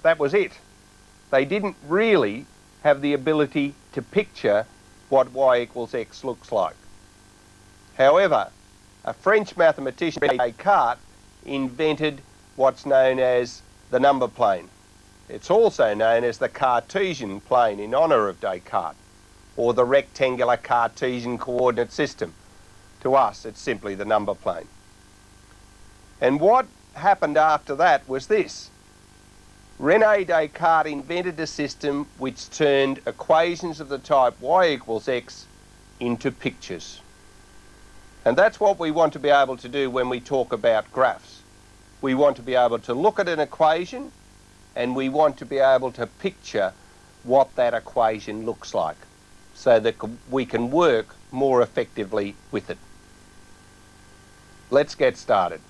that was it. They didn't really have the ability to picture what y equals x looks like. However, a French mathematician, Descartes, invented what's known as the number plane. It's also known as the Cartesian plane in honour of Descartes, or the rectangular Cartesian coordinate system. To us, it's simply the number plane. And what happened after that was this. René Descartes invented a system which turned equations of the type y equals x into pictures. And that's what we want to be able to do when we talk about graphs. We want to be able to look at an equation and we want to be able to picture what that equation looks like so that we can work more effectively with it. Let's get started.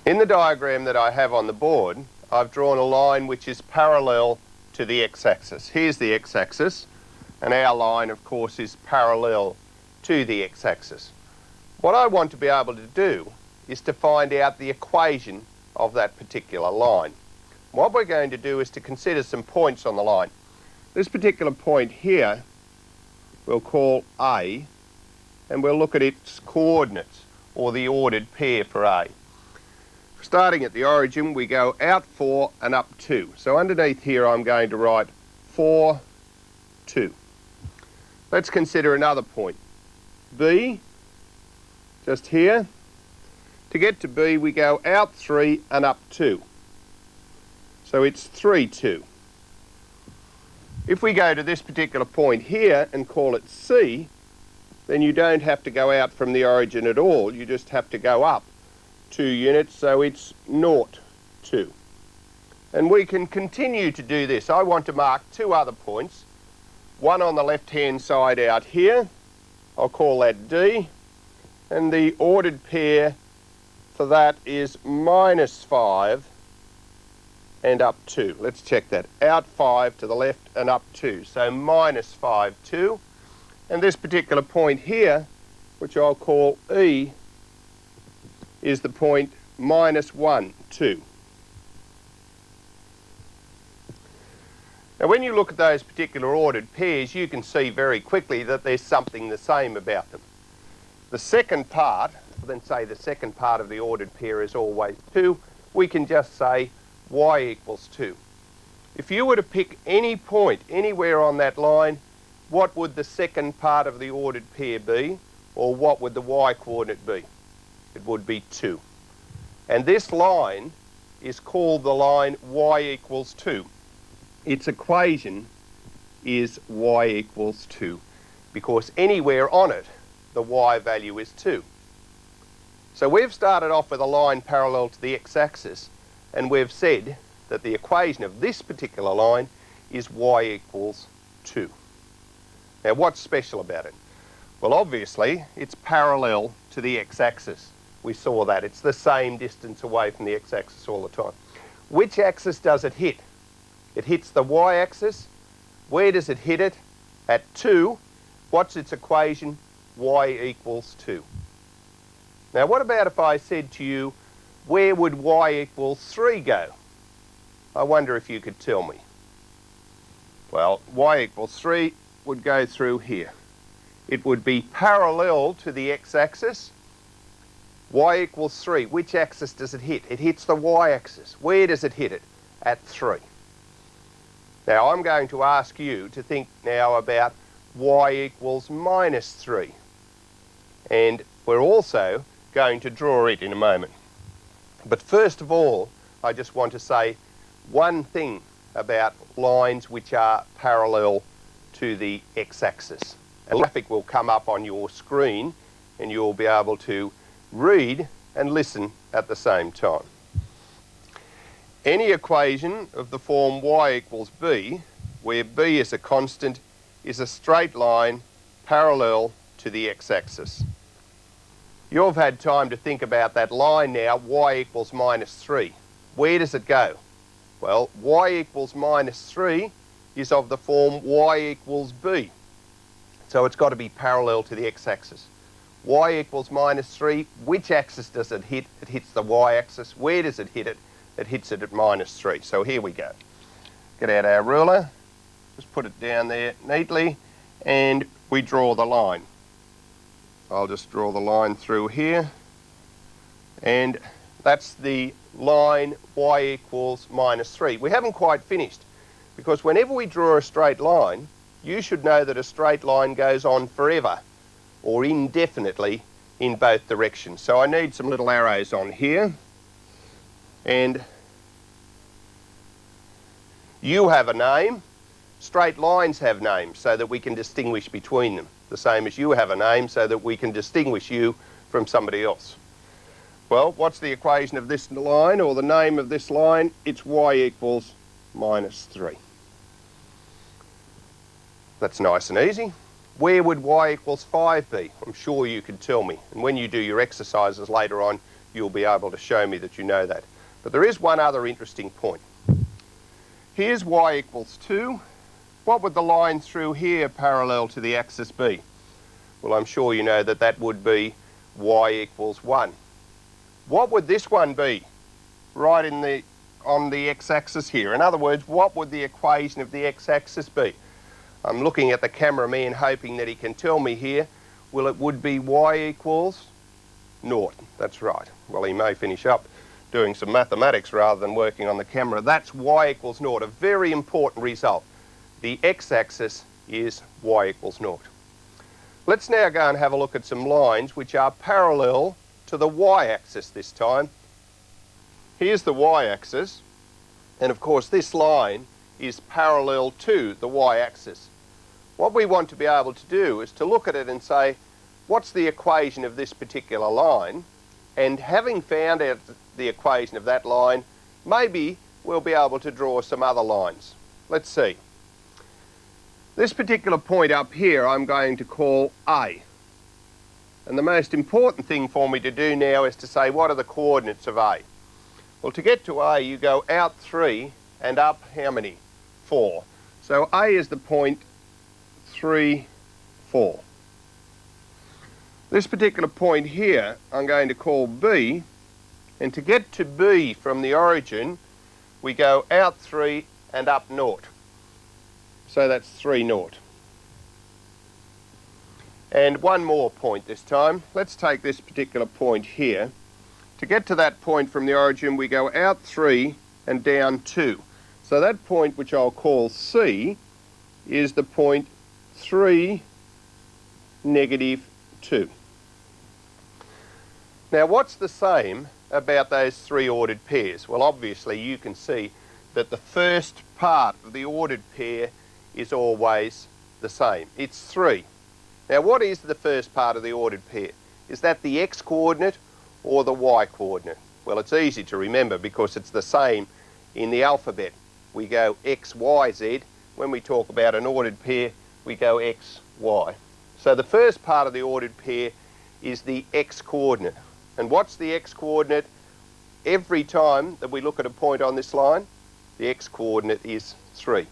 In the diagram that I have on the board, I've drawn a line which is parallel to the x-axis. Here's the x-axis, and our line, of course, is parallel to the x-axis. What I want to be able to do is to find out the equation of that particular line. What we're going to do is to consider some points on the line. This particular point here we'll call A, and we'll look at its coordinates, or the ordered pair for A. Starting at the origin, we go out 4 and up 2. So underneath here I'm going to write 4, 2. Let's consider another point. B, just here. To get to B, we go out 3 and up 2. So it's 3, 2. If we go to this particular point here and call it C, then you don't have to go out from the origin at all. You just have to go up 2 units, so it's 0, 2. And we can continue to do this. I want to mark 2 other points. One on the left-hand side out here. I'll call that D. And the ordered pair for that is -5 and up 2. Let's check that. Out 5 to the left and up 2. So -5, 2. And this particular point here, which I'll call E, is the point -1, 2. Now when you look at those particular ordered pairs, you can see very quickly that there's something the same about them. The second part, then say the second part of the ordered pair is always 2, we can just say y equals 2. If you were to pick any point anywhere on that line, what would the second part of the ordered pair be, or what would the y coordinate be? It would be 2. And this line is called the line y equals 2. Its equation is y equals 2 because anywhere on it the y value is 2. So we've started off with a line parallel to the x-axis, and we've said that the equation of this particular line is y equals 2. Now what's special about it? Well, obviously it's parallel to the x-axis. We saw that. It's the same distance away from the x-axis all the time. Which axis does it hit? It hits the y-axis. Where does it hit it? At 2. What's its equation? Y equals 2. Now what about if I said to you, where would y equals 3 go? I wonder if you could tell me. Well, y equals 3 would go through here. It would be parallel to the x-axis. Y equals 3. Which axis does it hit? It hits the y-axis. Where does it hit it? At 3. Now I'm going to ask you to think now about y equals -3. And we're also going to draw it in a moment. But first of all, I just want to say one thing about lines which are parallel to the x-axis. A graphic will come up on your screen and you'll be able to read and listen at the same time. Any equation of the form y equals b, where b is a constant, is a straight line parallel to the x-axis. You've had time to think about that line now, y equals -3. Where does it go? Well, y equals -3 is of the form y equals b. So it's got to be parallel to the x-axis. Y equals -3. Which axis does it hit? It hits the y-axis. Where does it hit it? It hits it at -3. So here we go. Get out our ruler, just put it down there neatly, and we draw the line. I'll just draw the line through here, and that's the line y equals -3. We haven't quite finished, because whenever we draw a straight line, you should know that a straight line goes on forever or indefinitely in both directions. So I need some little arrows on here, and you have a name. Straight lines have names so that we can distinguish between them, the same as you have a name so that we can distinguish you from somebody else. Well, what's the equation of this line, or the name of this line? It's y equals -3. That's nice and easy. Where would y equals 5 be? I'm sure you could tell me. And when you do your exercises later on, you'll be able to show me that you know that. But there is one other interesting point. Here's y equals 2. What would the line through here parallel to the axis be? Well, I'm sure you know that that would be y equals 1. What would this one be right on the x-axis here? In other words, what would the equation of the x-axis be? I'm looking at the cameraman hoping that he can tell me here. Well, it would be y equals 0. That's right. Well, he may finish up doing some mathematics rather than working on the camera. That's y equals 0, a very important result. The x-axis is y equals 0. Let's now go and have a look at some lines which are parallel to the y-axis this time. Here's the y-axis, and of course this line is parallel to the y-axis. What we want to be able to do is to look at it and say, what's the equation of this particular line? And having found out the equation of that line, maybe we'll be able to draw some other lines. Let's see. This particular point up here I'm going to call A. And the most important thing for me to do now is to say, what are the coordinates of A? Well, to get to A, you go out 3 and up how many? 4. So A is the point 3, 4. This particular point here I'm going to call B, and to get to B from the origin we go out 3 and up 0. So that's 3, 0. And one more point this time. Let's take this particular point here. To get to that point from the origin we go out 3 and down 2. So that point, which I'll call C, is the point 3, -2. Now, what's the same about those three ordered pairs? Well, obviously you can see that the first part of the ordered pair is always the same. It's 3. Now, what is the first part of the ordered pair? Is that the x coordinate or the y coordinate? Well, it's easy to remember because it's the same in the alphabet. We go x, y, z. When we talk about an ordered pair, we go x, y. So the first part of the ordered pair is the x coordinate. And what's the x coordinate? Every time that we look at a point on this line, the x coordinate is 3.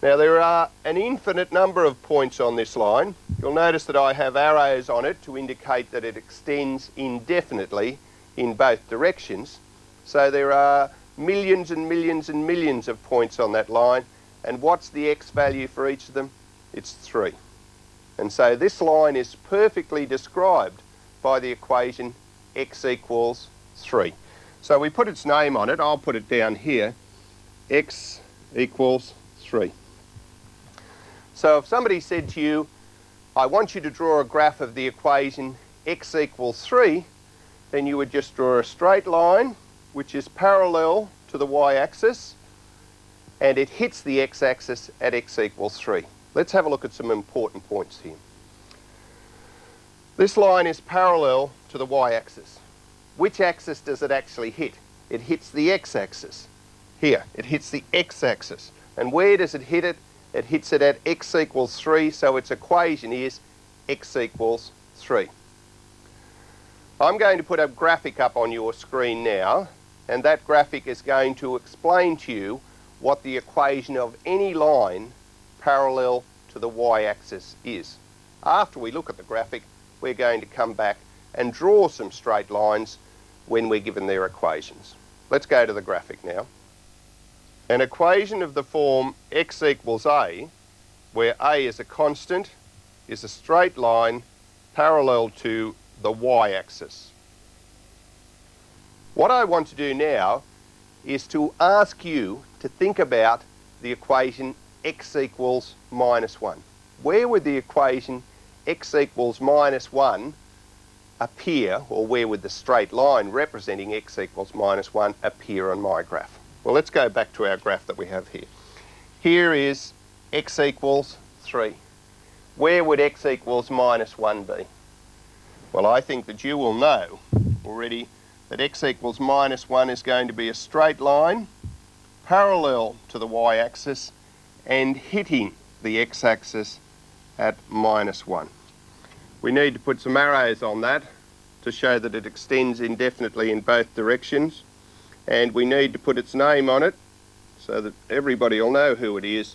Now, there are an infinite number of points on this line. You'll notice that I have arrows on it to indicate that it extends indefinitely in both directions. So there are millions and millions and millions of points on that line. And what's the x value for each of them? It's 3. And so this line is perfectly described by the equation x equals 3. So we put its name on it. I'll put it down here. X equals 3. So if somebody said to you, I want you to draw a graph of the equation x equals 3, then you would just draw a straight line which is parallel to the y-axis, and it hits the x-axis at x equals 3. Let's have a look at some important points here. This line is parallel to the y-axis. Which axis does it actually hit? It hits the x-axis. Here, it hits the x-axis. And where does it hit it? It hits it at x equals 3, so its equation is x equals 3. I'm going to put a graphic up on your screen now, and that graphic is going to explain to you what the equation of any line parallel to the y-axis is. After we look at the graphic, we're going to come back and draw some straight lines when we're given their equations. Let's go to the graphic now. An equation of the form x equals a, where a is a constant, is a straight line parallel to the y-axis. What I want to do now is to ask you to think about the equation x equals minus 1. Where would the equation x equals minus 1 appear, or where would the straight line representing x equals minus 1 appear on my graph? Well, let's go back to our graph that we have here. Here is x equals 3. Where would x equals minus 1 be? Well, I think that you will know already that x equals minus 1 is going to be a straight line parallel to the y-axis and hitting the x-axis at minus 1. We need to put some arrows on that to show that it extends indefinitely in both directions, and we need to put its name on it so that everybody will know who it is.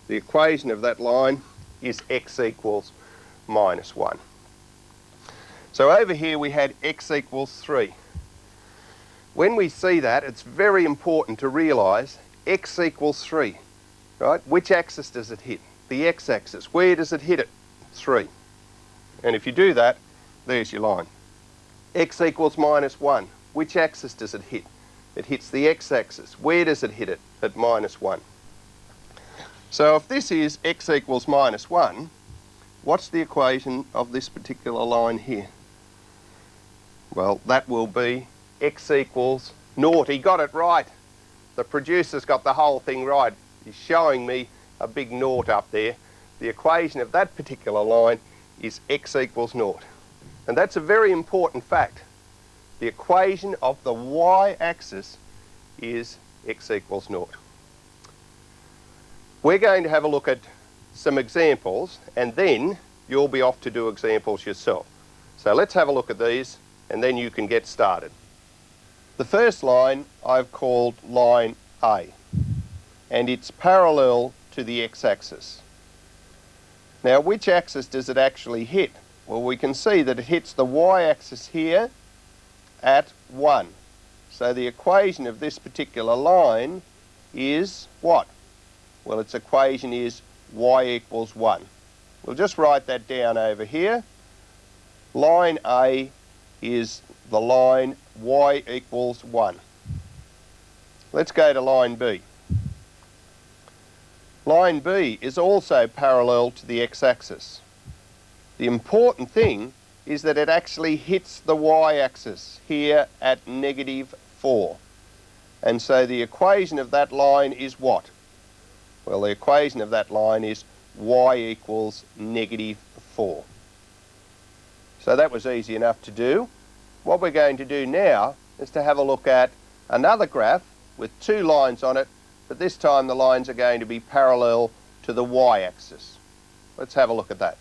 The equation of that line is x equals minus 1. So over here we had x equals 3. When we see that, it's very important to realise x equals 3, right? Which axis does it hit? The x-axis. Where does it hit it? 3. And if you do that, there's your line. X equals minus 1. Which axis does it hit? It hits the x-axis. Where does it hit it? At minus 1. So if this is x equals minus 1, what's the equation of this particular line here? Well, that will be x equals 0. He got it right. The producer's got the whole thing right. He's showing me a big 0 up there. The equation of that particular line is x equals 0. And that's a very important fact. The equation of the y-axis is x equals 0. We're going to have a look at some examples, and then you'll be off to do examples yourself. So let's have a look at these, and then you can get started. The first line I've called line A, and it's parallel to the x-axis. Now, which axis does it actually hit? Well, we can see that it hits the y-axis here at 1. So the equation of this particular line is what? Well, its equation is y equals 1. We'll just write that down over here. Line A is the line y equals 1. Let's go to line B. Line B is also parallel to the x-axis. The important thing is that it actually hits the y-axis here at -4. And so the equation of that line is what? Well, the equation of that line is y equals -4. So that was easy enough to do. What we're going to do now is to have a look at another graph with 2 lines on it, but this time the lines are going to be parallel to the y-axis. Let's have a look at that.